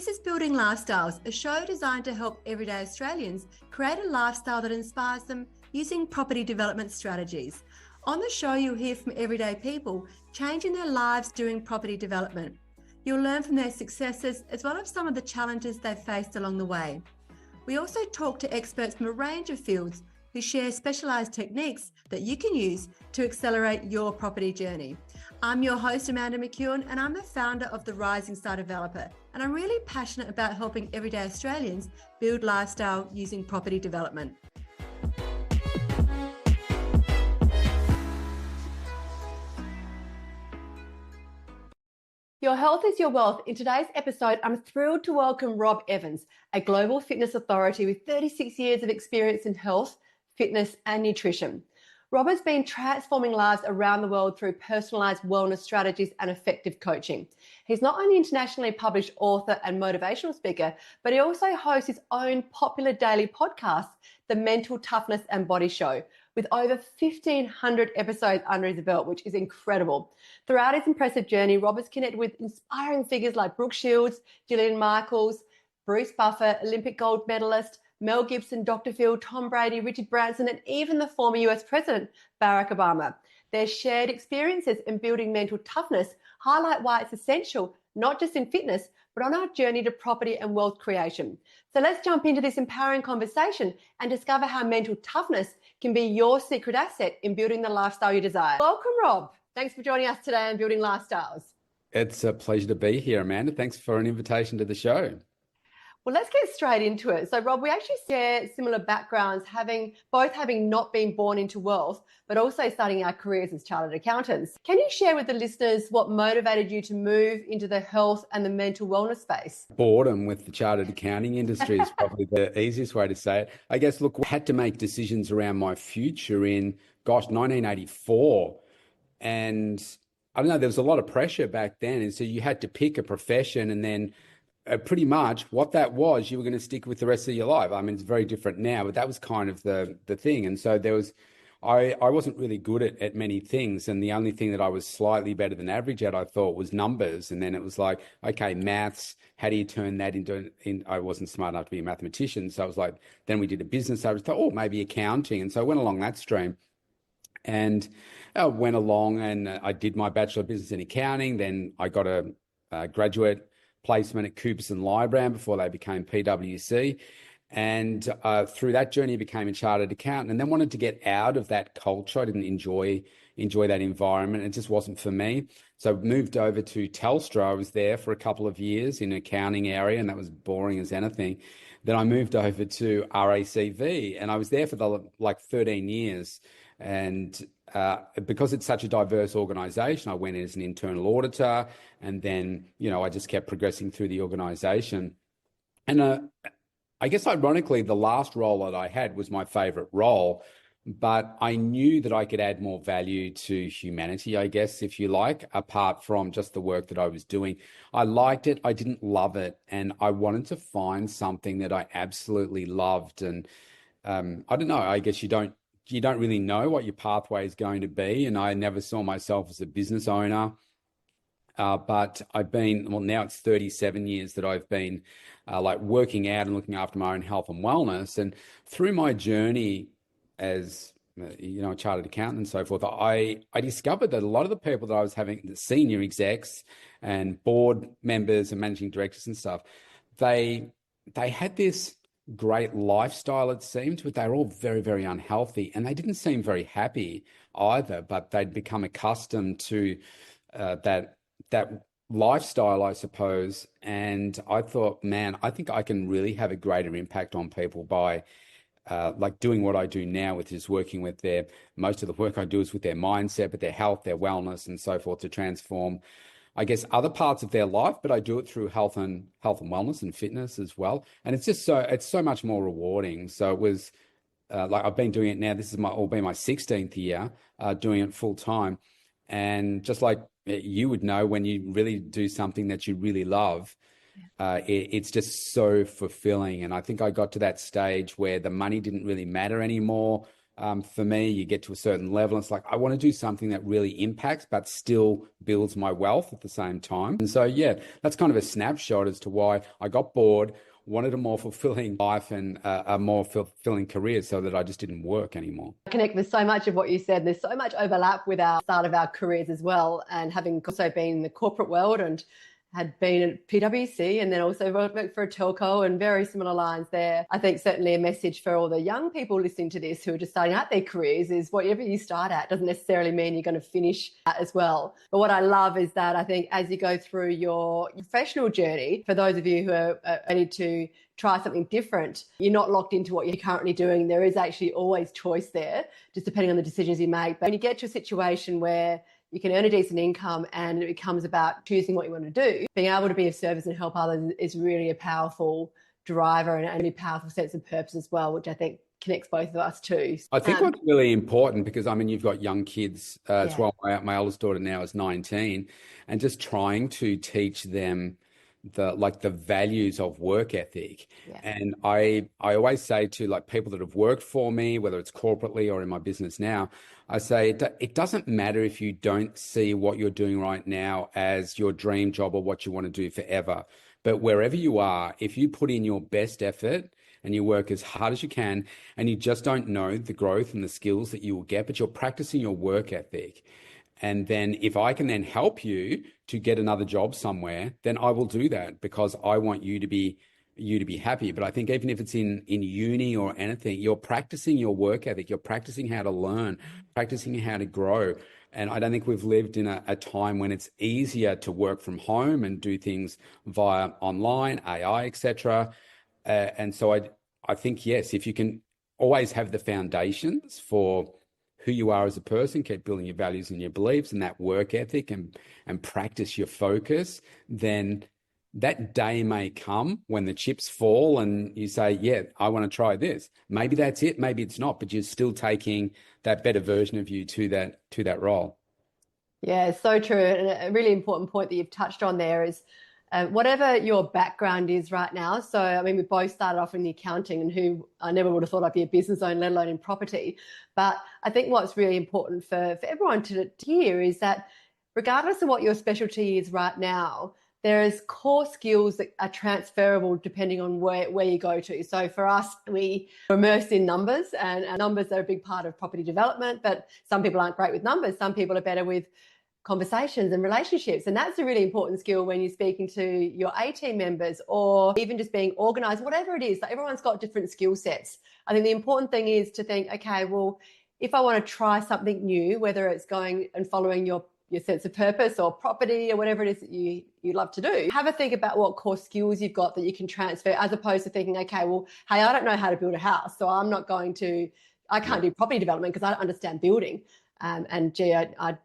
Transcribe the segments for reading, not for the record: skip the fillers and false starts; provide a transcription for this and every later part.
This is Building Lifestyles, a show designed to help everyday Australians create a lifestyle that inspires them using property development strategies. On the show, you'll hear from everyday people changing their lives doing property development. You'll learn from their successes as well as some of the challenges they've faced along the way. We also talk to experts from a range of fields who share specialised techniques that you can use to accelerate your property journey. I'm your host, Amanda McEwen, and I'm the founder of the Rising Star Developer. And I'm really passionate about helping everyday Australians build lifestyle using property development. Your health is your wealth. In today's episode, I'm thrilled to welcome Robb Evans, a global fitness authority with 36 years of experience in health, fitness, and nutrition. Robb has been transforming lives around the world through personalised wellness strategies and effective coaching. He's not only internationally published author and motivational speaker, but he also hosts his own popular daily podcast, The Mental Toughness and Body Show, with over 1,500 episodes under his belt, which is incredible. Throughout his impressive journey, Robb has connected with inspiring figures like Brooke Shields, Jillian Michaels, Bruce Buffer, Olympic gold medalist, Mel Gibson, Dr. Phil, Tom Brady, Richard Branson, and even the former US President, Barack Obama. Their shared experiences in building mental toughness highlight why it's essential, not just in fitness, but on our journey to property and wealth creation. So let's jump into this empowering conversation and discover how mental toughness can be your secret asset in building the lifestyle you desire. Welcome, Robb. Thanks for joining us today on Building Lifestyles. It's a pleasure to be here, Amanda. Thanks for an invitation to the show. Well, let's get straight into it. So, Robb, we actually share similar backgrounds, having not been born into wealth, but also starting our careers as chartered accountants. Can you share with the listeners what motivated you to move into the health and the mental wellness space? Boredom with the chartered accounting industry is probably the easiest way to say it. I guess, look, I had to make decisions around my future in, 1984. And I don't know, there was a lot of pressure back then. And so you had to pick a profession, and then pretty much what that was, you were going to stick with the rest of your life. I mean, it's very different now, but that was kind of the thing. And so I wasn't really good at many things. And the only thing that I was slightly better than average at, I thought, was numbers. And then it was like, okay, maths, how do you turn that into, I wasn't smart enough to be a mathematician. So I was like, then we did a business. I was thought, oh, maybe accounting. And so I went along that stream. And I went along and I did my Bachelor of Business in Accounting. Then I got a graduate placement at Coopers and Lybrand before they became PwC. And through that journey, I became a chartered accountant, and then wanted to get out of that culture. I didn't enjoy that environment. It just wasn't for me. So I moved over to Telstra. I was there for a couple of years in an accounting area, and that was boring as anything. Then I moved over to RACV, and I was there for 13 years. And because it's such a diverse organization, I went in as an internal auditor, and then, I just kept progressing through the organization. And I guess ironically, the last role that I had was my favorite role, but I knew that I could add more value to humanity, I guess, if you like, apart from just the work that I was doing. I liked it. I didn't love it. And I wanted to find something that I absolutely loved. And I don't know, I guess you don't really know what your pathway is going to be. And I never saw myself as a business owner. But I've been, now it's 37 years that I've been working out and looking after my own health and wellness. And through my journey as, a chartered accountant and so forth, I discovered that a lot of the people that I was having, the senior execs and board members and managing directors and stuff, they had this great lifestyle, it seemed, but they were all very, very unhealthy, and they didn't seem very happy either, but they'd become accustomed to that lifestyle, I suppose. And I thought, man, I think I can really have a greater impact on people by doing what I do now, which is working with most of the work I do is with their mindset, but their health, their wellness and so forth, to transform, I guess, other parts of their life, but I do it through health and wellness and fitness as well. And it's just it's so much more rewarding. So it was I've been doing it now. This will be my 16th year doing it full time. And just like you would know, when you really do something that you really love, it's just so fulfilling. And I think I got to that stage where the money didn't really matter anymore. For me, you get to a certain level, it's like, I want to do something that really impacts, but still builds my wealth at the same time. And so, yeah, that's kind of a snapshot as to why I got bored, wanted a more fulfilling life and a more fulfilling career so that I just didn't work anymore. I connect with so much of what you said. There's so much overlap with our start of our careers as well. And having also been in the corporate world and had been at PwC and then also worked for a telco and very similar lines there. I think certainly a message for all the young people listening to this who are just starting out their careers is whatever you start at doesn't necessarily mean you're going to finish at as well. But what I love is that I think as you go through your professional journey, for those of you who are ready to try something different, you're not locked into what you're currently doing. There is actually always choice there, just depending on the decisions you make. But when you get to a situation where you can earn a decent income and it becomes about choosing what you want to do, being able to be of service and help others is really a powerful driver and a powerful sense of purpose as well, which I think connects both of us too. I think what's really important, because I mean, you've got young kids as well. My eldest daughter now is 19, and just trying to teach them the values of work ethic. Yeah. And I always say to like people that have worked for me, whether it's corporately or in my business now, I say it doesn't matter if you don't see what you're doing right now as your dream job or what you want to do forever. But wherever you are, if you put in your best effort and you work as hard as you can, and you just don't know the growth and the skills that you will get, but you're practicing your work ethic. And then if I can then help you to get another job somewhere, then I will do that because I want you to be happy. But I think even if it's in uni or anything, you're practicing your work ethic, you're practicing how to learn, practicing how to grow. And I don't think we've lived in a time when it's easier to work from home and do things via online, AI, etc. And so I think, yes, if you can always have the foundations for who you are as a person, keep building your values and your beliefs and that work ethic and practice your focus, then that day may come when the chips fall and you say, yeah, I want to try this. Maybe that's it, maybe it's not, but you're still taking that better version of you to that role. Yeah, so true. And a really important point that you've touched on there is whatever your background is right now. So, I mean, we both started off in the accounting, and who I never would have thought I'd be a business owner, let alone in property. But I think what's really important for everyone to hear is that regardless of what your specialty is right now, there is core skills that are transferable depending on where you go to. So for us, we are immersed in numbers, and numbers are a big part of property development, but some people aren't great with numbers. Some people are better with conversations and relationships. And that's a really important skill when you're speaking to your A team members or even just being organized, whatever it is. Like everyone's got different skill sets. I think the important thing is to think, okay, well, if I want to try something new, whether it's going and following your sense of purpose or property or whatever it is that you love to do, have a think about what core skills you've got that you can transfer, as opposed to thinking, okay, well, hey, I don't know how to build a house, so I can't do property development because I don't understand building. And gee, I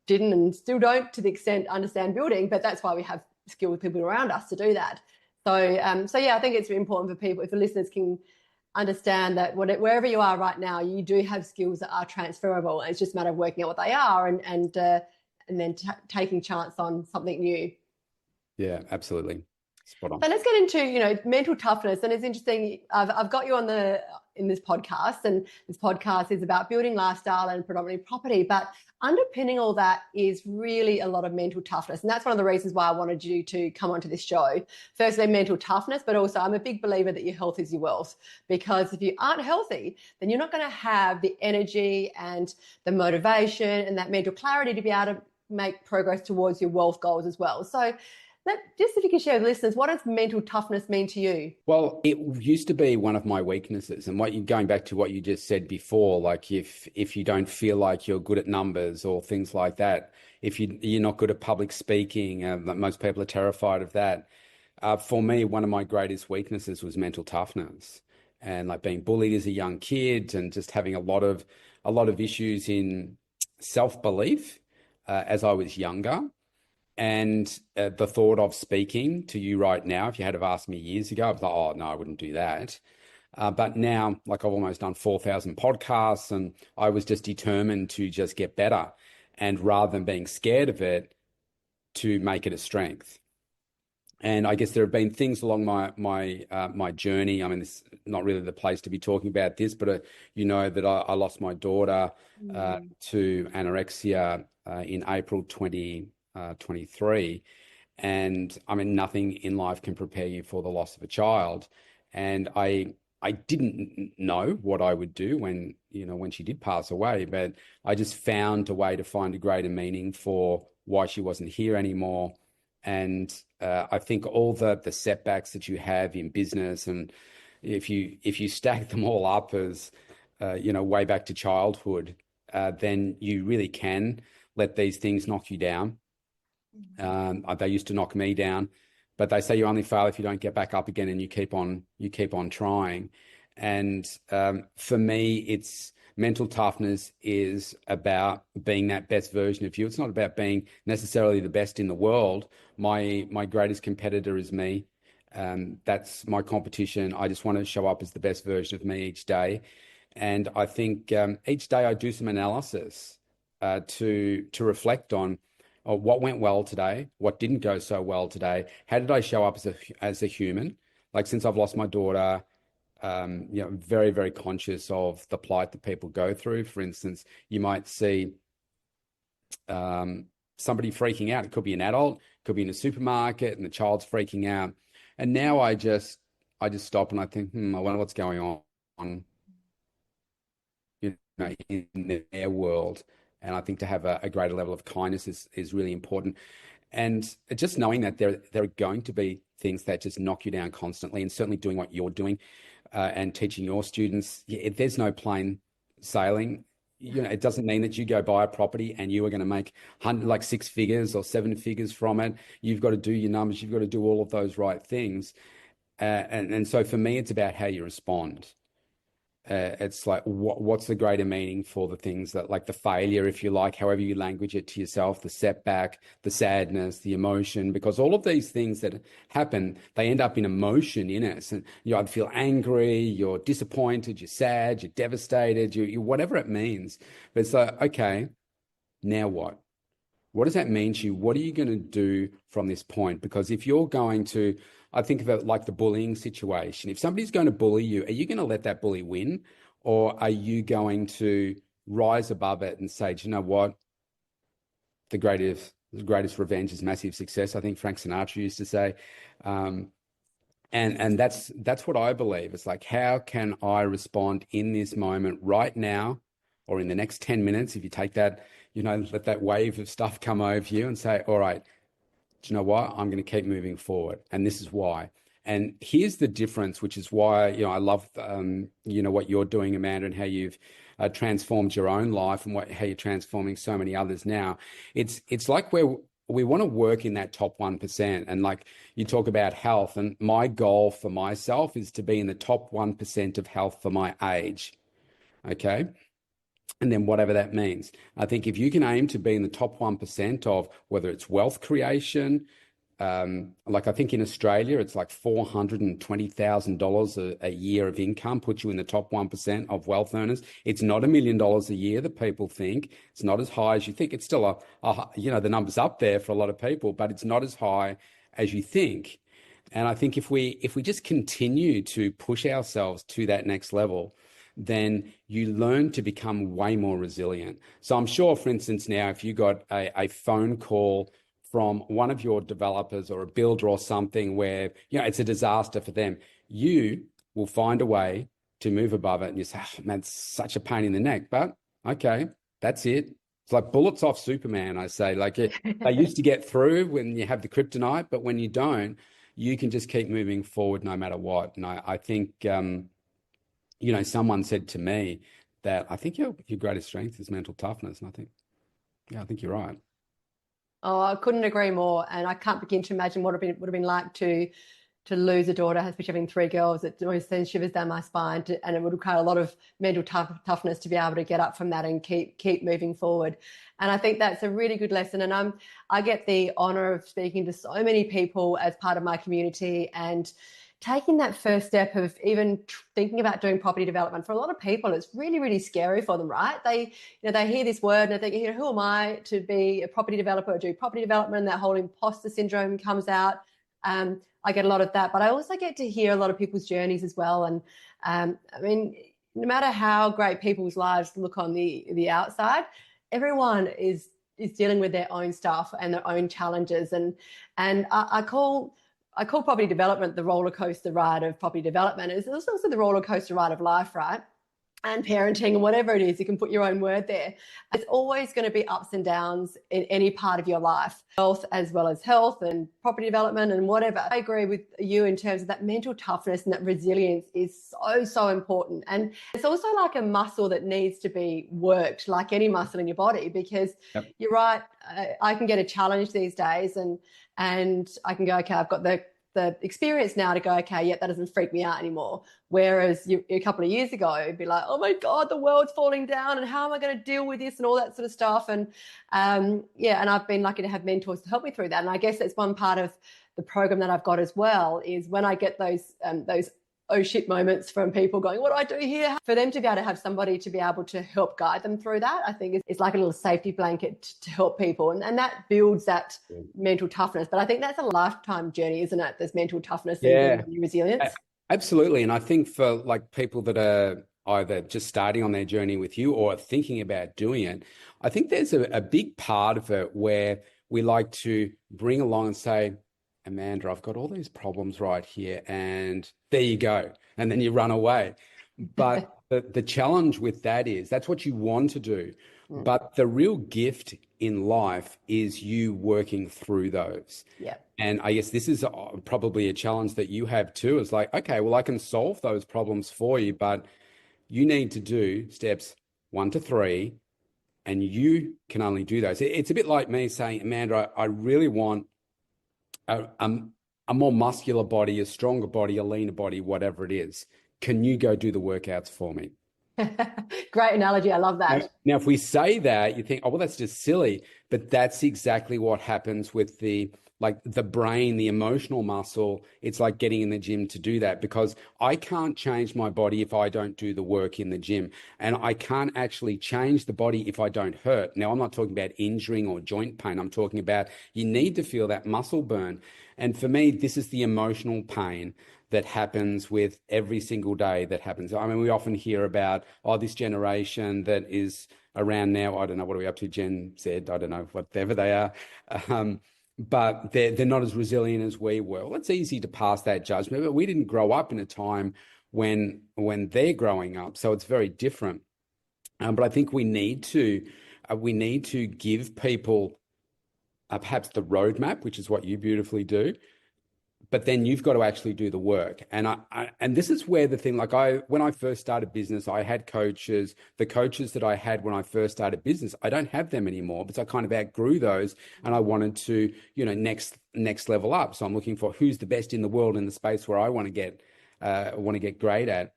didn't and still don't to the extent understand building, but that's why we have skilled people around us to do that. So yeah, I think it's really important for people, if the listeners can understand that wherever you are right now, you do have skills that are transferable. And it's just a matter of working out what they are and then taking chance on something new. Yeah, absolutely. Spot on. So let's get into, mental toughness. And it's interesting, I've got you in this podcast, and this podcast is about building lifestyle and predominantly property, but underpinning all that is really a lot of mental toughness. And that's one of the reasons why I wanted you to come onto this show. Firstly, mental toughness, but also I'm a big believer that your health is your wealth, because if you aren't healthy, then you're not going to have the energy and the motivation and that mental clarity to be able to make progress towards your wealth goals as well. So just if you can share with listeners, what does mental toughness mean to you? Well, it used to be one of my weaknesses. And going back to what you just said before, like if you don't feel like you're good at numbers or things like that, if you're not good at public speaking, most people are terrified of that. For me, one of my greatest weaknesses was mental toughness, and like being bullied as a young kid and just having a lot of issues in self-belief as I was younger. And the thought of speaking to you right now, if you had have asked me years ago, I was like, oh, no, I wouldn't do that. But now, like I've almost done 4,000 podcasts, and I was just determined to just get better. And rather than being scared of it, to make it a strength. And I guess there have been things along my journey. I mean, this is not really the place to be talking about this, but you know that I lost my daughter to anorexia in April 2023. And I mean, nothing in life can prepare you for the loss of a child. And I didn't know what I would do when, you know, when she did pass away, but I just found a way to find a greater meaning for why she wasn't here anymore. And I think all the setbacks that you have in business, and if you stack them all up as you know, way back to childhood, then you really can let these things knock you down. They used to knock me down, but they say you only fail if you don't get back up again and you keep on trying. And for me, it's mental toughness is about being that best version of you. It's not about being necessarily the best in the world. My greatest competitor is me. That's my competition. I just want to show up as the best version of me each day. And I think each day I do some analysis to reflect on what went well today, what didn't go so well today. How did I show up as a human? Like, since I've lost my daughter, you know, very, very conscious of the plight that people go through. For instance, you might see somebody freaking out. It could be an adult, could be in a supermarket, and the child's freaking out. And now I just stop and I think, I wonder what's going on, you know, in their world. And I think to have a greater level of kindness is really important. And just knowing that there are going to be things that just knock you down constantly, and certainly doing what you're doing and teaching your students, there's no plain sailing. You know, it doesn't mean that you go buy a property and you are going to make like 6 figures or 7 figures from it. You've got to do your numbers. You've got to do all of those right things. And so for me, it's about how you respond. It's like, what's the greater meaning for the things that, like the failure, if you like, however you language it to yourself, the setback, the sadness, the emotion, because all of these things that happen, they end up in emotion in us. And you either feel angry, you're disappointed, you're sad, you're devastated, you whatever it means. But it's like, okay, now what? What does that mean to you? What are you going to do from this point? Because if you're going to, I think of it like the bullying situation. If somebody's going to bully you, are you going to let that bully win? Or are you going to rise above it and say, do you know what? The greatest revenge is massive success, I think Frank Sinatra used to say. And that's what I believe. It's like, how can I respond in this moment right now, or in the next 10 minutes, if you take that, you know, let that wave of stuff come over you and say, all right, do you know what? I'm going to keep moving forward. And this is why. And here's the difference, which is why, you know, I love, you know, what you're doing, Amanda, and how you've transformed your own life and how you're transforming so many others now. It's like we want to work in that top 1%. And like you talk about health, and my goal for myself is to be in the top 1% of health for my age. Okay. And then whatever that means. I think if you can aim to be in the top 1% of whether it's wealth creation, like I think in Australia, it's like $420,000 a year of income puts you in the top 1% of wealth earners. It's not $1 million a year that people think. It's not as high as you think. It's still you know, the number's up there for a lot of people, but it's not as high as you think. And I think if we just continue to push ourselves to that next level, then you learn to become way more resilient. So I'm sure, for instance, now, if you got a phone call from one of your developers or a builder or something where, you know, it's a disaster for them, you will find a way to move above it. And you say, oh, man, it's such a pain in the neck, but okay, that's it. It's like bullets off Superman, I say. Like they used to get through when you have the kryptonite, but when you don't, you can just keep moving forward no matter what. And I think, you know, someone said to me that I think your greatest strength is mental toughness. And I think, yeah, I think you're right. Oh, I couldn't agree more. And I can't begin to imagine what it would have been like to lose a daughter, especially having 3 girls. It always sends shivers down my spine, and it would require a lot of mental toughness to be able to get up from that and keep moving forward. And I think that's a really good lesson. And I get the honor of speaking to so many people as part of my community, and taking that first step of even thinking about doing property development. For a lot of people, it's really, really scary for them, right? They hear this word and they think, you know, who am I to be a property developer or do property development? And that whole imposter syndrome comes out. I get a lot of that, but I also get to hear a lot of people's journeys as well. And I mean, no matter how great people's lives look on the outside, everyone is dealing with their own stuff and their own challenges. And I call property development the roller coaster ride of property development. It's also the roller coaster ride of life, right? And parenting and whatever it is, you can put your own word there. It's always going to be ups and downs in any part of your life, health as well as health and property development and whatever. I agree with you in terms of that mental toughness and that resilience is so, so important. And it's also like a muscle that needs to be worked, like any muscle in your body, because you're right. I can get a challenge these days and I can go, okay, I've got the experience now to go, okay, that doesn't freak me out anymore. Whereas a couple of years ago, it'd be like, oh my God, the world's falling down and how am I going to deal with this and all that sort of stuff. And and I've been lucky to have mentors to help me through that. And I guess that's one part of the program that I've got as well, is when I get those oh shit moments from people going, what do I do here? For them to be able to have somebody to be able to help guide them through that, I think it's like a little safety blanket to help people. And that builds that mental toughness. But I think that's a lifetime journey, isn't it? There's mental toughness and resilience. Absolutely. And I think for like people that are either just starting on their journey with you or thinking about doing it, I think there's a big part of it where we like to bring along and say, Amanda, I've got all these problems right here, and there you go. And then you run away. But the challenge with that is that's what you want to do. But the real gift in life is you working through those. Yeah. And I guess this is probably a challenge that you have too. Is like, okay, well, I can solve those problems for you, but you need to do steps 1 to 3, and you can only do those. It's a bit like me saying, Amanda, I really want a more muscular body, a stronger body, a leaner body, whatever it is. Can you go do the workouts for me? Great analogy. I love that. Now, if we say that, you think, oh, well, that's just silly. But that's exactly what happens with the brain, the emotional muscle. It's like getting in the gym to do that, because I can't change my body if I don't do the work in the gym. And I can't actually change the body if I don't hurt. Now, I'm not talking about injuring or joint pain. I'm talking about you need to feel that muscle burn. And for me, this is the emotional pain that happens with every single day that happens. I mean, we often hear about, this generation that is around now, I don't know, what are we up to, Gen Z? I don't know, whatever they are. But they're not as resilient as we were. Well, it's easy to pass that judgment, but we didn't grow up in a time when they're growing up. So it's very different. But I think we need to give people perhaps the roadmap, which is what you beautifully do. But then you've got to actually do the work. And and this is where the thing, when I first started business, I had coaches. The coaches that I had when I first started business, I don't have them anymore, because I kind of outgrew those, and I wanted to, next level up. So I'm looking for who's the best in the world in the space where I want to get great at.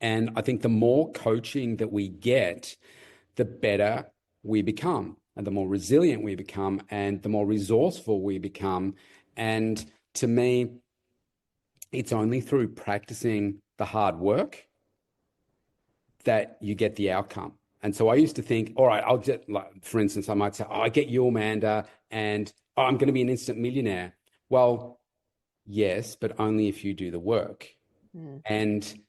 And I think the more coaching that we get, the better we become, and the more resilient we become, and the more resourceful we become. And to me, it's only through practicing the hard work that you get the outcome. And so I used to think, all right, I'll just, for instance, I might say, I get you, Amanda, and I'm going to be an instant millionaire. Well, yes, but only if you do the work. And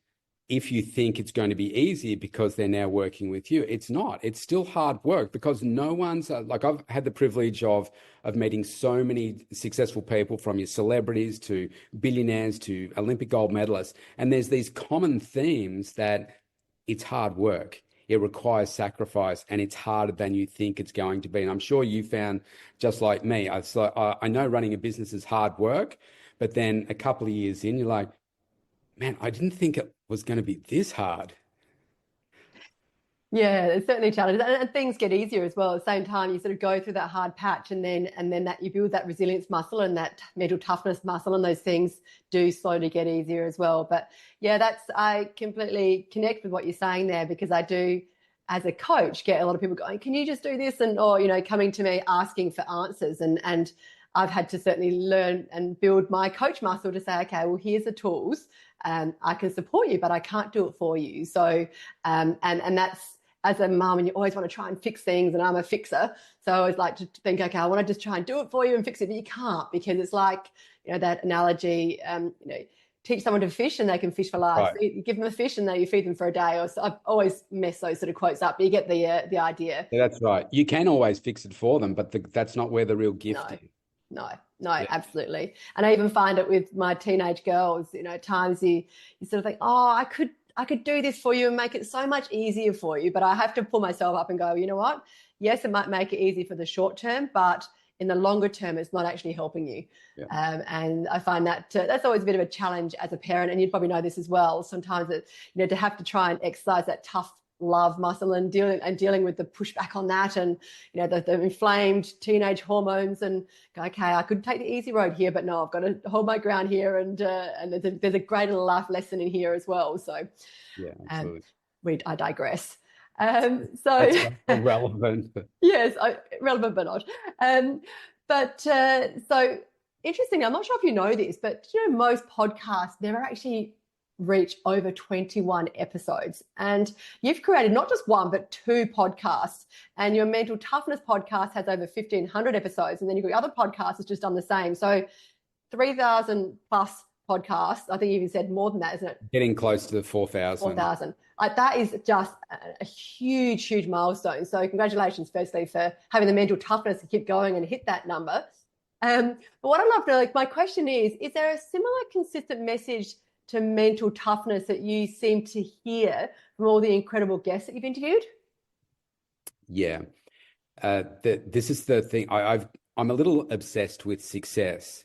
if you think it's going to be easy because they're now working with you, it's not. It's still hard work, because no one's I've had the privilege of meeting so many successful people, from your celebrities to billionaires to Olympic gold medalists. And there's these common themes that it's hard work. It requires sacrifice, and it's harder than you think it's going to be. And I'm sure you found, just like me, I know running a business is hard work, but then a couple of years in, you're like, man, I didn't think it was going to be this hard. Yeah, it's certainly challenges, and things get easier as well. At the same time, you sort of go through that hard patch, and then that you build that resilience muscle and that mental toughness muscle, and those things do slowly get easier as well. But yeah, I completely connect with what you're saying there, because I do, as a coach, get a lot of people going, can you just do this? And, or, coming to me asking for answers. And I've had to certainly learn and build my coach muscle to say, okay, well, here's the tools. I can support you, but I can't do it for you. So, and as a mum, and you always want to try and fix things, and I'm a fixer. So I always like to think, okay, I want to just try and do it for you and fix it, but you can't, because it's like, that analogy, teach someone to fish and they can fish for life. Right. So you give them a fish and then you feed them for a day. Or so I've always messed those sort of quotes up, but you get the idea. Yeah, that's right. You can always fix it for them, but that's not where the real gift No. is. No, absolutely. And I even find it with my teenage girls, at times you sort of think, oh, I could do this for you and make it so much easier for you. But I have to pull myself up and go, you know what? Yes, it might make it easy for the short term, but in the longer term, it's not actually helping you. Yeah. And I find that that's always a bit of a challenge as a parent. And you'd probably know this as well. Sometimes to have to try and exercise that tough love muscle and dealing with the pushback on that, and the inflamed teenage hormones, and go, okay, I could take the easy road here, but no, I've got to hold my ground here, and there's a greater life lesson in here as well. So yeah, absolutely. I digress. So that's relevant. Yes, relevant but not. So interesting. I'm not sure if you know this, but most podcasts never actually reach over 21 episodes, and you've created not just one but two podcasts, and your Mental Toughness podcast has over 1,500 episodes, and then you've got other podcasts that's just done the same. So 3,000 plus podcasts. I think you even said more than that, isn't it? Getting close to the 4,000. 4,000. That is just a huge milestone. So congratulations, firstly, for having the mental toughness to keep going and hit that number. But what I'd love to, my question is there a similar consistent message to mental toughness that you seem to hear from all the incredible guests that you've interviewed? Yeah. This is the thing. I'm a little obsessed with success.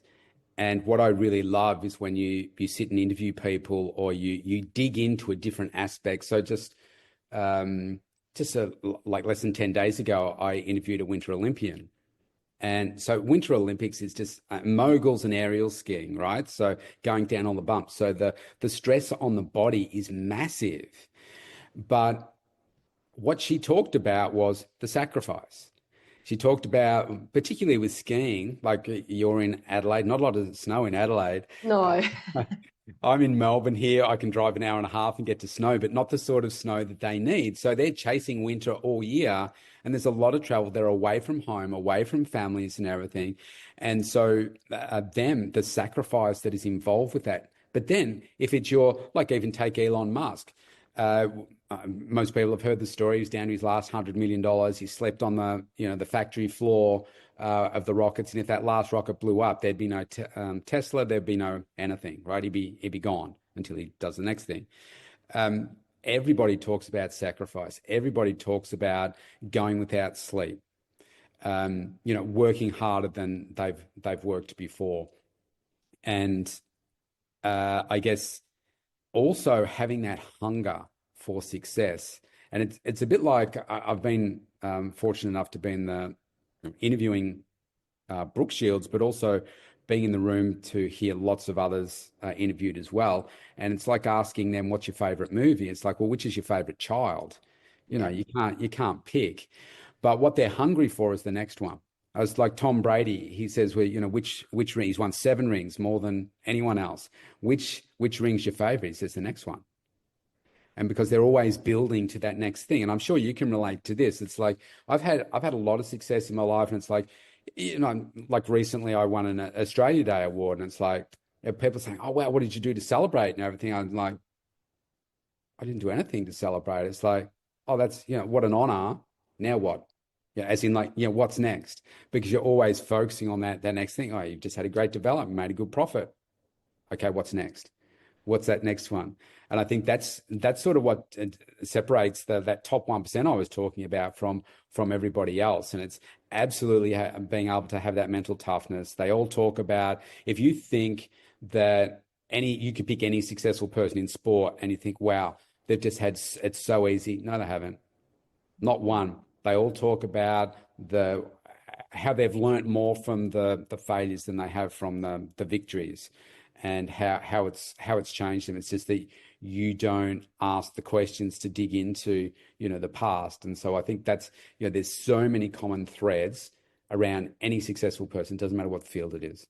And what I really love is when you sit and interview people, or you dig into a different aspect. So like less than 10 days ago, I interviewed a Winter Olympian. And so Winter Olympics is just moguls and aerial skiing, right? So going down all the bumps. So the stress on the body is massive. But what she talked about was the sacrifice. She talked about, particularly with skiing, like you're in Adelaide, not a lot of snow in Adelaide. No. I'm in Melbourne here. I can drive an hour and a half and get to snow, but not the sort of snow that they need. So they're chasing winter all year. And there's a lot of travel. They're away from home, away from families and everything. And so the sacrifice that is involved with that. But then if it's even take Elon Musk, most people have heard the story. He's down to his last $100 million. He slept on the factory floor of the rockets. And if that last rocket blew up, there'd be no Tesla, there'd be no anything, right? He'd be gone until he does the next thing. Everybody talks about sacrifice. Everybody talks about going without sleep, working harder than they've worked before. And I guess also having that hunger for success. And it's a bit like I've been fortunate enough to be interviewing Brooke Shields, but also being in the room to hear lots of others interviewed as well. And it's like asking them, what's your favorite movie? It's like, well, which is your favorite child? You can't pick. But what they're hungry for is the next one. I was like Tom Brady. He says, well, which ring? He's won 7 rings, more than anyone else. Which ring's your favorite? He says the next one. And because they're always building to that next thing. And I'm sure you can relate to this. It's like I've had a lot of success in my life, and it's like, like recently I won an Australia Day award, and it's like people saying, oh wow, what did you do to celebrate and everything? I'm like, I didn't do anything to celebrate. It's like, oh, that's what an honor. Now what? Yeah, as in like, what's next? Because you're always focusing on that next thing. Oh, you've just had a great development, made a good profit. Okay, what's next? What's that next one? And I think that's sort of what separates that top 1% I was talking about from everybody else. And it's absolutely being able to have that mental toughness. They all talk about, if you think that you could pick any successful person in sport and you think, wow, they've just had it's so easy. No, they haven't. Not one. They all talk about how they've learnt more from the failures than they have from the victories, and how it's changed them. It's just that you don't ask the questions to dig into the past. And so I think that's there's so many common threads around any successful person. It doesn't matter what field it is.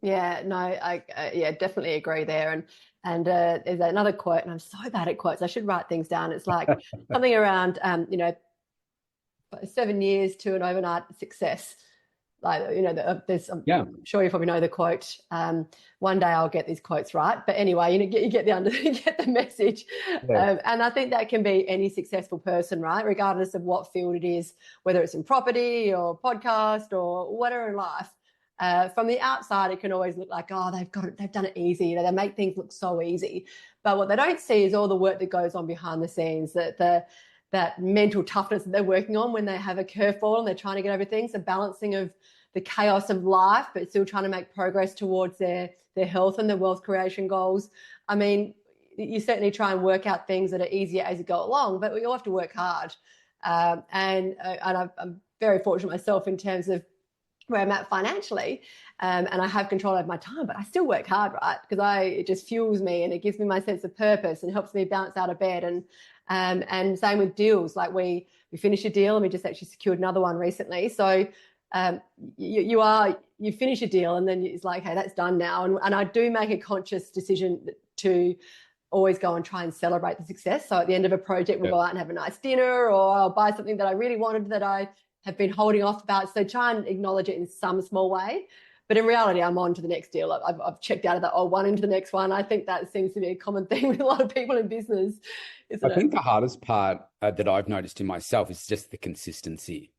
Yeah, no, I definitely agree there. And there's another quote, and I'm so bad at quotes. I should write things down. It's like something around, 7 years to an overnight success. Like, there's, I'm Yeah. sure you probably know the quote. One day I'll get these quotes right, but anyway, you get you get the message. Yeah. And I think that can be any successful person, right? Regardless of what field it is, whether it's in property or podcast or whatever in life. From the outside, it can always look like, oh, they've done it easy. They make things look so easy. But what they don't see is all the work that goes on behind the scenes, that mental toughness that they're working on when they have a curveball and they're trying to get over things, the balancing of the chaos of life, but still trying to make progress towards their health and their wealth creation goals. I mean, you certainly try and work out things that are easier as you go along, but we all have to work hard. And I'm very fortunate myself in terms of where I'm at financially, and I have control over my time, but I still work hard, right? Because it just fuels me and it gives me my sense of purpose and helps me bounce out of bed. And same with deals. Like we finished a deal and we just actually secured another one recently. So you finish a deal and then it's like, hey, that's done now. And I do make a conscious decision to always go and try and celebrate the success. So at the end of a project, we'll go out and have a nice dinner, or I'll buy something that I really wanted that I have been holding off about. So try and acknowledge it in some small way. But in reality, I'm on to the next deal. I've checked out of that one into the next one. I think that seems to be a common thing with a lot of people in business, isn't I it? think the hardest part that I've noticed in myself is just the consistency.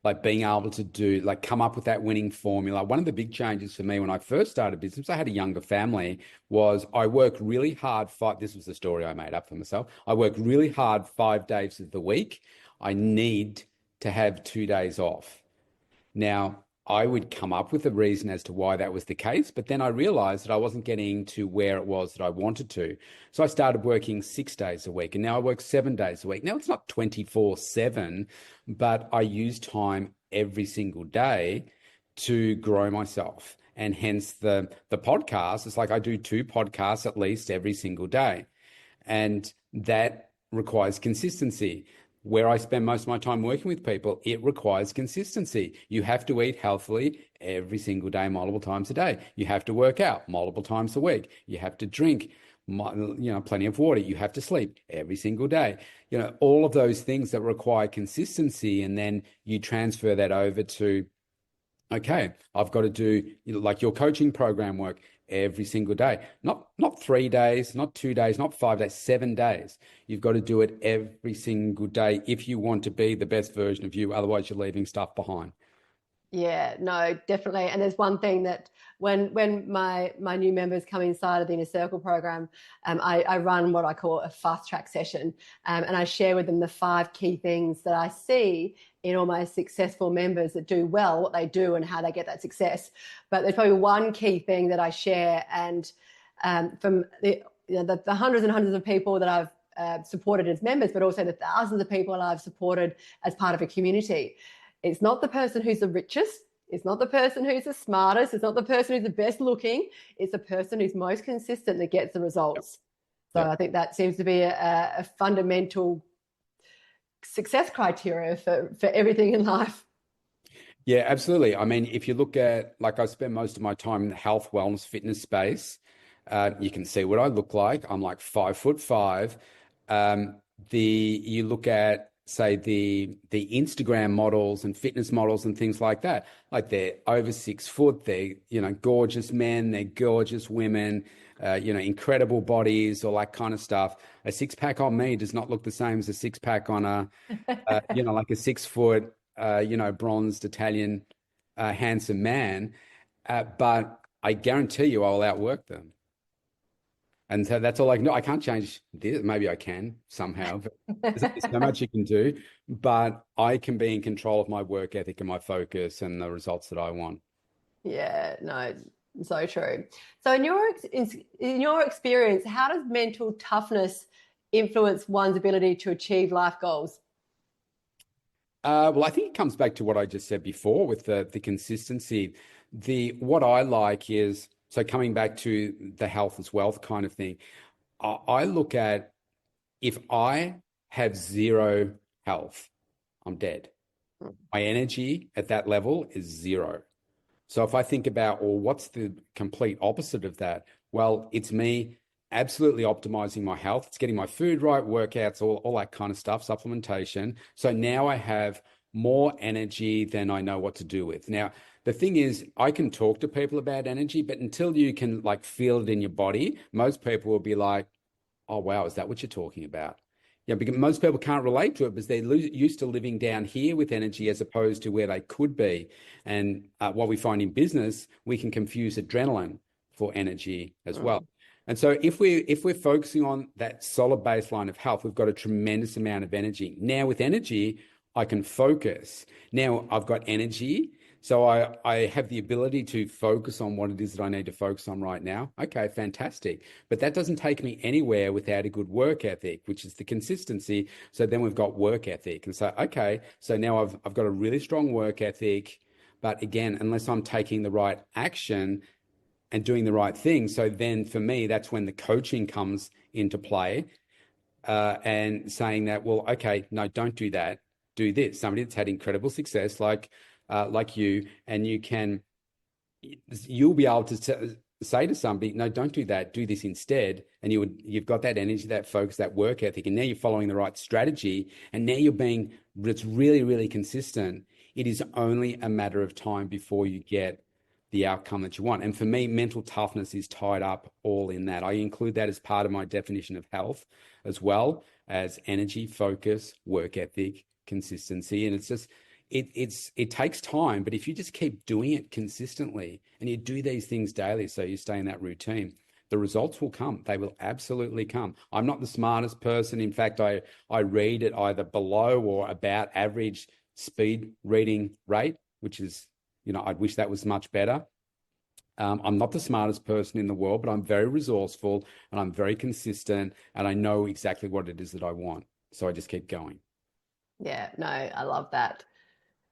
Like being able to come up with that winning formula. One of the big changes for me when I first started business, I had a younger family, was I worked really hard. This was the story I made up for myself. I worked really hard 5 days of the week. I need to have 2 days off. Now, I would come up with a reason as to why that was the case, but then I realized that I wasn't getting to where it was that I wanted to. So I started working 6 days a week, and now I work 7 days a week. Now it's not 24/7, but I use time every single day to grow myself. And hence the podcast. It's like I do 2 podcasts at least every single day. And that requires consistency. Where I spend most of my time working with people, it requires consistency. You have to eat healthily every single day, multiple times a day. You have to work out multiple times a week. You have to drink, plenty of water. You have to sleep every single day. All of those things that require consistency, and then you transfer that over to, okay, I've got to do like your coaching program work every single day. Not 3 days, not 2 days, not 5 days, 7 days. You've got to do it every single day if you want to be the best version of you. Otherwise, you're leaving stuff behind. Yeah, no, definitely. And there's one thing that when my new members come inside of the Inner Circle program, I run what I call a fast track session, and I share with them the 5 key things that I see in all my successful members that do well, what they do and how they get that success. But there's probably one key thing that I share, and from the hundreds and hundreds of people that I've supported as members, but also the thousands of people I've supported as part of a community. It's not the person who's the richest. It's not the person who's the smartest. It's not the person who's the best looking. It's the person who's most consistent that gets the results. Yep. So I think that seems to be a fundamental success criteria for everything in life. Yeah, absolutely. I mean, if you look at, like, I spend most of my time in the health, wellness, fitness space. You can see what I look like. I'm like 5'5". You look at, say, the Instagram models and fitness models and things like that. Like, they're over 6 foot, they're, gorgeous men, they're gorgeous women, incredible bodies, all that kind of stuff. A 6-pack on me does not look the same as a 6-pack on like a 6 foot, bronzed Italian, handsome man. But I guarantee you I'll outwork them. And so that's all I can do. I can't change this. Maybe I can somehow. There's so much you can do, but I can be in control of my work ethic and my focus and the results that I want. Yeah, no, so true. So in your experience, how does mental toughness influence one's ability to achieve life goals? Well, I think it comes back to what I just said before with the consistency. What I like is, so coming back to the health is wealth kind of thing, I look at, if I have 0 health, I'm dead. My energy at that level is 0. So if I think about, well, what's the complete opposite of that? Well, it's me absolutely optimizing my health. It's getting my food right, workouts, all that kind of stuff, supplementation. So now I have more energy than I know what to do with. Now, the thing is, I can talk to people about energy, but until you can like feel it in your body, most people will be like, oh, wow, is that what you're talking about? Yeah, because most people can't relate to it because they're used to living down here with energy as opposed to where they could be. And what we find in business, we can confuse adrenaline for energy as well. And so if we're focusing on that solid baseline of health, we've got a tremendous amount of energy. Now with energy, I can focus. Now I've got energy. So I have the ability to focus on what it is that I need to focus on right now. Okay, fantastic. But that doesn't take me anywhere without a good work ethic, which is the consistency. So then we've got work ethic. And so, okay, so now I've got a really strong work ethic. But again, unless I'm taking the right action and doing the right thing. So then for me, that's when the coaching comes into play, and saying that, well, okay, no, don't do that. Do this. Somebody that's had incredible success, like you, and you'll be able to say to somebody, no, don't do that. Do this instead. And you've got that energy, that focus, that work ethic, and now you're following the right strategy. And now it's really, really consistent. It is only a matter of time before you get the outcome that you want. And for me, mental toughness is tied up all in that. I include that as part of my definition of health, as well as energy, focus, work ethic, consistency. And it's just, it takes time, but if you just keep doing it consistently and you do these things daily, so you stay in that routine, the results will come. They will absolutely come. I'm not the smartest person. In fact, I read at either below or about average speed reading rate, which is, I'd wish that was much better. I'm not the smartest person in the world, but I'm very resourceful and I'm very consistent and I know exactly what it is that I want. So I just keep going. Yeah, no, I love that.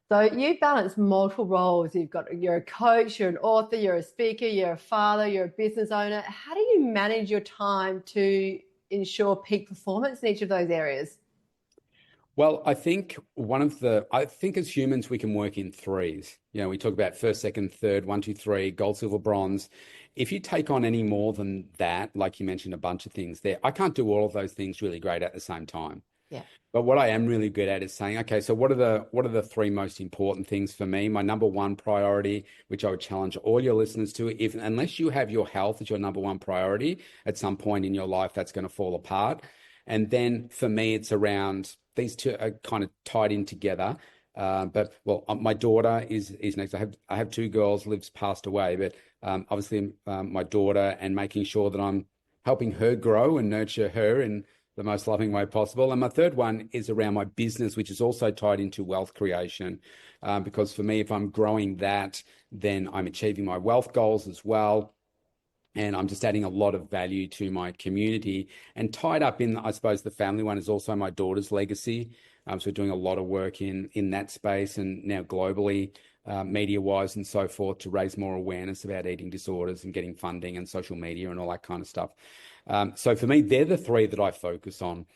So you balance multiple roles. You're a coach, you're an author, you're a speaker, you're a father, you're a business owner. How do you manage your time to ensure peak performance in each of those areas? Well, I think as humans, we can work in threes. We talk about first, second, third, one, two, three, gold, silver, bronze. If you take on any more than that, like you mentioned, a bunch of things there, I can't do all of those things really great at the same time. Yeah. But what I am really good at is saying, okay, so what are the three most important things for me? My number one priority, which I would challenge all your listeners to, unless you have your health as your number one priority, at some point in your life, that's going to fall apart. And then for me, it's around these two are kind of tied in together. My daughter is next. I have two girls. Liv's passed away, but obviously my daughter, and making sure that I'm helping her grow and nurture her in the most loving way possible. And my third one is around my business, which is also tied into wealth creation. Because for me, if I'm growing that, then I'm achieving my wealth goals as well. And I'm just adding a lot of value to my community. And tied up in, I suppose, the family one is also my daughter's legacy. So we're doing a lot of work in that space and now globally, media-wise and so forth, to raise more awareness about eating disorders and getting funding and social media and all that kind of stuff. So for me, they're the three that I focus on.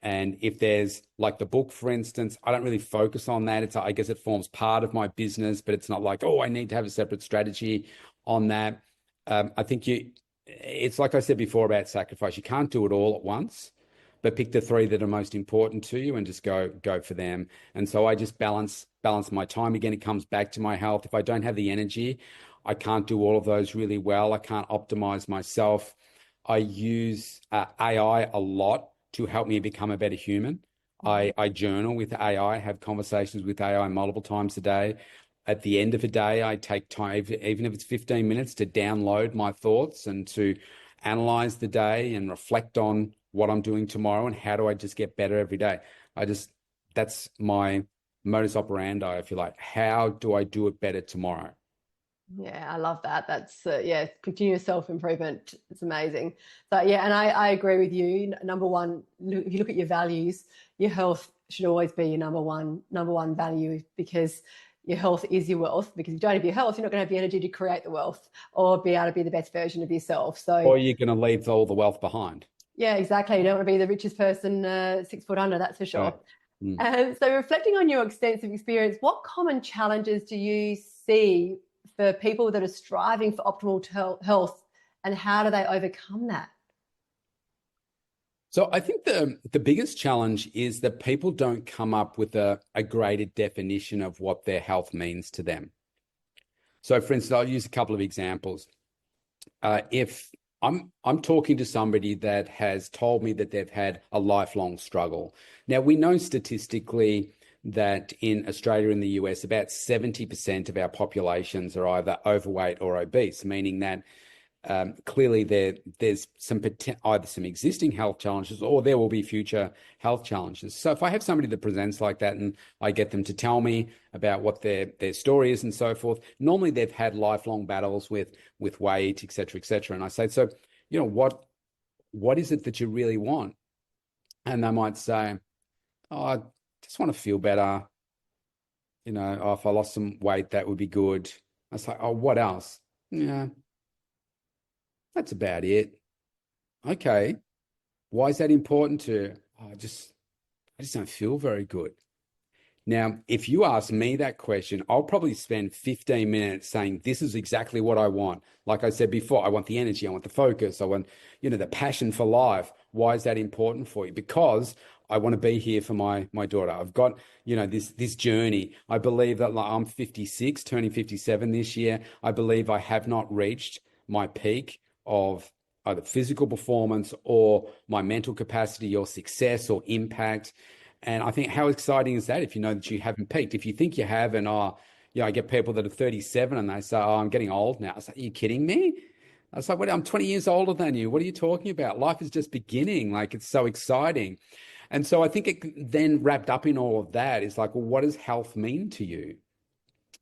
And if there's like the book, for instance, I don't really focus on that. I guess it forms part of my business, but it's not like, oh, I need to have a separate strategy on that. I think it's like I said before about sacrifice. You can't do it all at once, but pick the three that are most important to you and just go for them. And so I just balance my time. Again, it comes back to my health. If I don't have the energy, I can't do all of those really well. I can't optimize myself. I use AI a lot to help me become a better human. I journal with AI, have conversations with AI multiple times a day. At the end of the day, I take time, even if it's 15 minutes, to download my thoughts and to analyze the day and reflect on what I'm doing tomorrow and how do I just get better every day. That's my modus operandi, if you like. How do I do it better tomorrow? Yeah, I love that. That's continuous self-improvement. It's amazing. So yeah, and I agree with you. Number one, if you look at your values, your health should always be your number one value, because your health is your wealth. Because if you don't have your health, you're not going to have the energy to create the wealth or be able to be the best version of yourself. Or you're going to leave all the wealth behind. Yeah, exactly. You don't want to be the richest person 6 foot under, that's for sure. Right. So reflecting on your extensive experience, what common challenges do you see for people that are striving for optimal health, and how do they overcome that? So I think the biggest challenge is that people don't come up with a graded definition of what their health means to them. So for instance, I'll use a couple of examples. If I'm talking to somebody that has told me that they've had a lifelong struggle. Now, we know statistically that in Australia and the US, about 70% of our populations are either overweight or obese, meaning that clearly there's either some existing health challenges or there will be future health challenges. So if I have somebody that presents like that and I get them to tell me about what their story is and so forth, normally they've had lifelong battles with weight, et cetera, et cetera. And I say, so, what is it that you really want? And they might say, oh, I just want to feel better. If I lost some weight, that would be good. I say, oh, what else? Yeah. That's about it. Okay. Why is that important to you? Oh, I just don't feel very good. Now, if you ask me that question, I'll probably spend 15 minutes saying, this is exactly what I want. Like I said before, I want the energy, I want the focus, I want, the passion for life. Why is that important for you? Because I want to be here for my daughter. I've got, this journey. I believe that I'm 56, turning 57 this year. I believe I have not reached my peak of either physical performance or my mental capacity or success or impact. And I think, how exciting is that if you know that you haven't peaked? If you think you have, and I get people that are 37 and they say, oh, I'm getting old now. I was like, are you kidding me? I was like, I'm 20 years older than you. What are you talking about? Life is just beginning. Like, it's so exciting. And so I think it then wrapped up in all of that is like, well, what does health mean to you?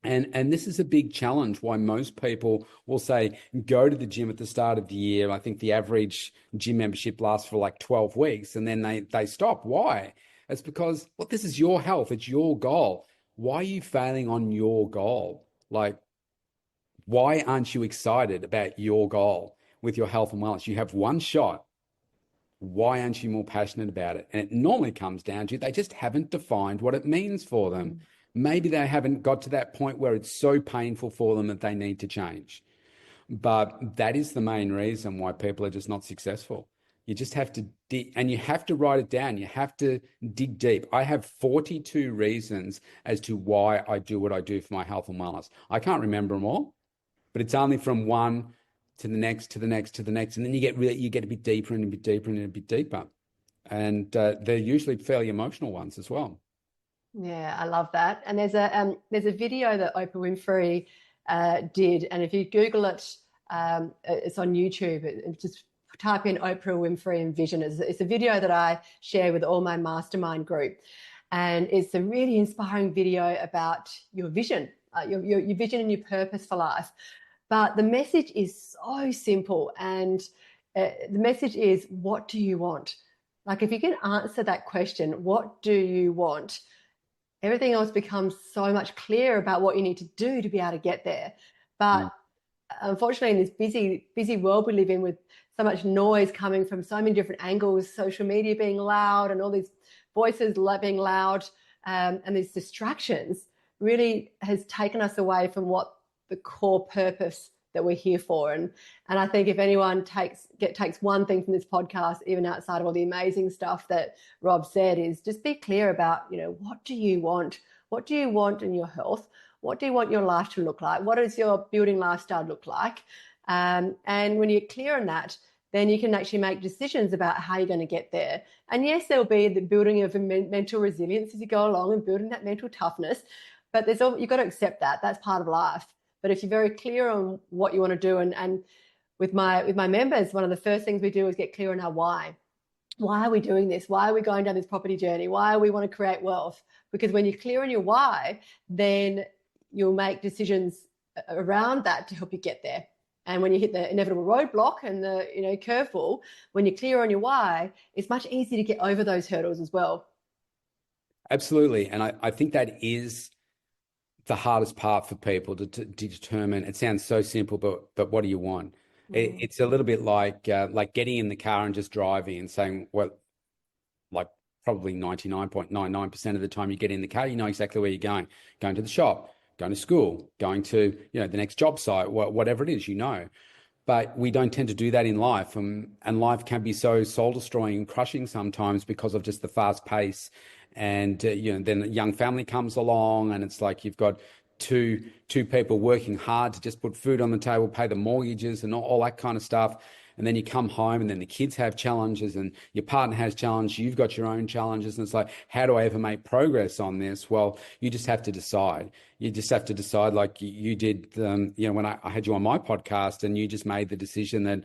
And this is a big challenge why most people will say, go to the gym at the start of the year. I think the average gym membership lasts for like 12 weeks and then they stop. Why? It's because, well, this is your health. It's your goal. Why are you failing on your goal? Like, why aren't you excited about your goal with your health and wellness? You have one shot. Why aren't you more passionate about it? And it normally comes down to they just haven't defined what it means for them. Maybe they haven't got to that point where it's so painful for them that they need to change. But that is the main reason why people are just not successful. You just have to and you have to write it down. You have to dig deep. I have 42 reasons as to why I do what I do for my health and wellness. I can't remember them all, but it's only from one to the next, to the next, to the next. And then you get a bit deeper and a bit deeper and a bit deeper. And they're usually fairly emotional ones as well. Yeah, I love that. And there's a video that Oprah Winfrey did, and if you Google it, it's on YouTube. Just type in Oprah Winfrey and vision. It's a video that I share with all my mastermind group, and it's a really inspiring video about your vision, your vision and your purpose for life. But the message is so simple, and the message is, what do you want? Like, if you can answer that question, what do you want? Everything else becomes so much clearer about what you need to do to be able to get there. But unfortunately, in this busy world we live in, with so much noise coming from so many different angles, social media being loud and all these voices being loud, and these distractions, really has taken us away from what the core purpose that we're here for. And I think if anyone takes one thing from this podcast, even outside of all the amazing stuff that Rob said, is just be clear about, what do you want? What do you want in your health? What do you want your life to look like? What does your building lifestyle look like? And when you're clear on that, then you can actually make decisions about how you're going to get there. And yes, there'll be the building of mental resilience as you go along and building that mental toughness, but you've got to accept that. That's part of life. But if you're very clear on what you want to do, and with my members, one of the first things we do is get clear on our why. Why are we doing this? Why are we going down this property journey? Why do we want to create wealth? Because when you're clear on your why, then you'll make decisions around that to help you get there. And when you hit the inevitable roadblock and the curveball, when you're clear on your why, it's much easier to get over those hurdles as well. Absolutely. And I think that is the hardest part for people to determine. It sounds so simple, but what do you want? It's a little bit like getting in the car and just driving and saying, well, like probably 99.99% of the time you get in the car, you know exactly where you're going to the shop, going to school, going to, the next job site, whatever it is, But we don't tend to do that in life. And life can be so soul destroying and crushing sometimes because of just the fast pace. And, then a young family comes along and it's like you've got two people working hard to just put food on the table, pay the mortgages and all that kind of stuff. And then you come home and then the kids have challenges and your partner has challenges. You've got your own challenges. And it's like, how do I ever make progress on this? Well, you just have to decide. You just have to decide like you did, when I had you on my podcast and you just made the decision that,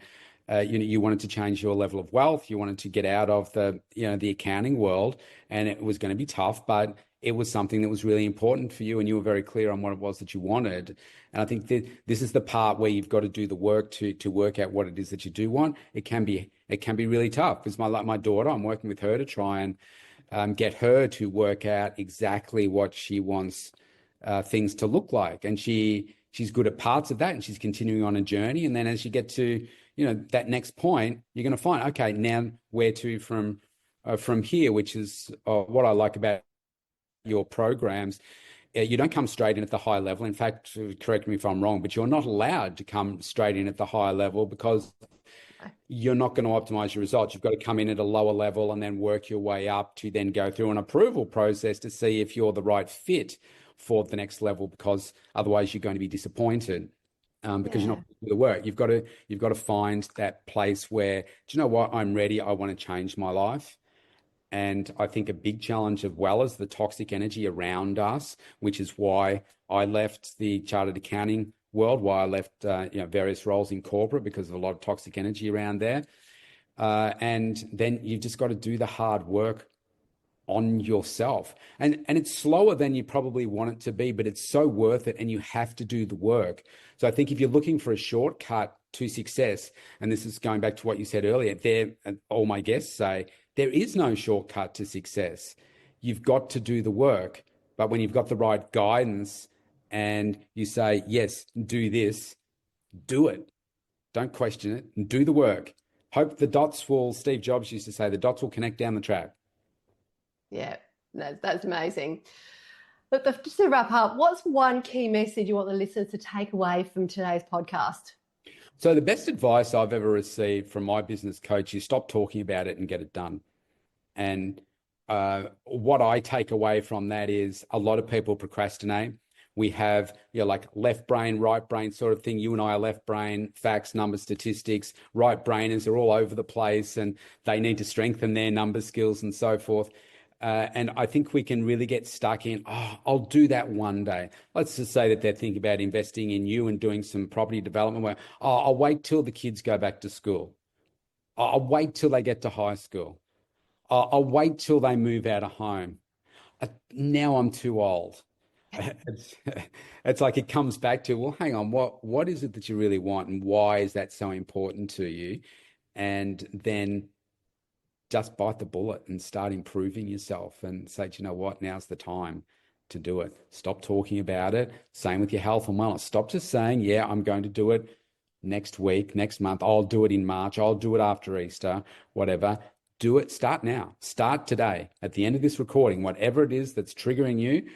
you wanted to change your level of wealth. You wanted to get out of the accounting world, and it was going to be tough, but it was something that was really important for you and you were very clear on what it was that you wanted. And I think that this is the part where you've got to do the work to work out what it is that you do want. It can be really tough because my daughter, I'm working with her to try and get her to work out exactly what she wants things to look like. And she's good at parts of that and she's continuing on a journey. And then as you get to, that next point, you're going to find, okay, now where to from here, which is what I like about your programs. You don't come straight in at the high level. In fact, correct me if I'm wrong, but you're not allowed to come straight in at the high level because you're not going to optimize your results. You've got to come in at a lower level and then work your way up to then go through an approval process to see if you're the right fit for the next level, because otherwise you're going to be disappointed because you're not doing the work. You've got to find that place where, do you know what? I'm ready. I want to change my life. And I think a big challenge as well is the toxic energy around us, which is why I left the chartered accounting world, why I left various roles in corporate, because of a lot of toxic energy around there. And then you've just got to do the hard work on yourself. And it's slower than you probably want it to be, but it's so worth it and you have to do the work. So I think if you're looking for a shortcut to success, and this is going back to what you said earlier, all my guests say, there is no shortcut to success. You've got to do the work. But when you've got the right guidance and you say, yes, do this, do it. Don't question it and do the work. Hope the dots will, Steve Jobs used to say, the dots will connect down the track. Yeah, that's amazing. Look, just to wrap up, what's one key message you want the listeners to take away from today's podcast? So the best advice I've ever received from my business coach is stop talking about it and get it done. And what I take away from that is a lot of people procrastinate. We have, like left brain, right brain sort of thing. You and I are left brain, facts, numbers, statistics. Right brainers are all over the place and they need to strengthen their number skills and so forth. And I think we can really get stuck in, I'll do that one day. Let's just say that they're thinking about investing in you and doing some property development where, I'll wait till the kids go back to school. I'll wait till they get to high school. I'll wait till they move out of home. Now I'm too old. It's like it comes back to, well, hang on, what is it that you really want and why is that so important to you? And then just bite the bullet and start improving yourself and say, do you know what? Now's the time to do it. Stop talking about it. Same with your health and wellness. Stop just saying, yeah, I'm going to do it next week, next month. I'll do it in March. I'll do it after Easter, whatever. Do it. Start now. Start today. At the end of this recording, whatever it is that's triggering you,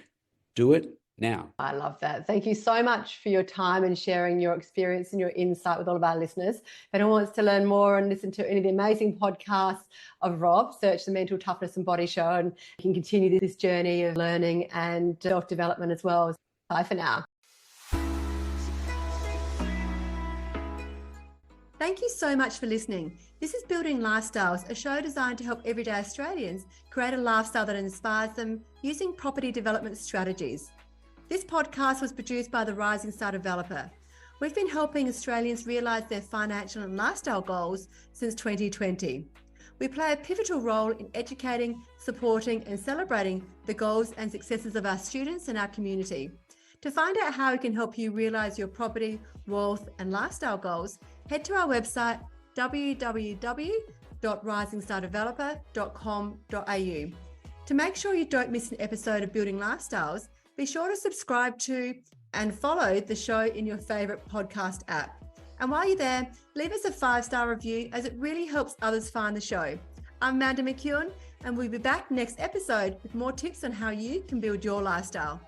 do it now. I love that. Thank you so much for your time and sharing your experience and your insight with all of our listeners. If anyone wants to learn more and listen to any of the amazing podcasts of Robb, search the Mental Toughness and Body Show, and you can continue this journey of learning and self-development as well. Bye for now. Thank you so much for listening. This is Building Lifestyles, a show designed to help everyday Australians create a lifestyle that inspires them using property development strategies. This podcast was produced by the Rising Star Developer. We've been helping Australians realise their financial and lifestyle goals since 2020. We play a pivotal role in educating, supporting and celebrating the goals and successes of our students and our community. To find out how we can help you realise your property, wealth and lifestyle goals, head to our website www.risingstardeveloper.com.au. To make sure you don't miss an episode of Building Lifestyles, be sure to subscribe to and follow the show in your favourite podcast app. And while you're there, leave us a 5-star review as it really helps others find the show. I'm Amanda McEwen and we'll be back next episode with more tips on how you can build your lifestyle.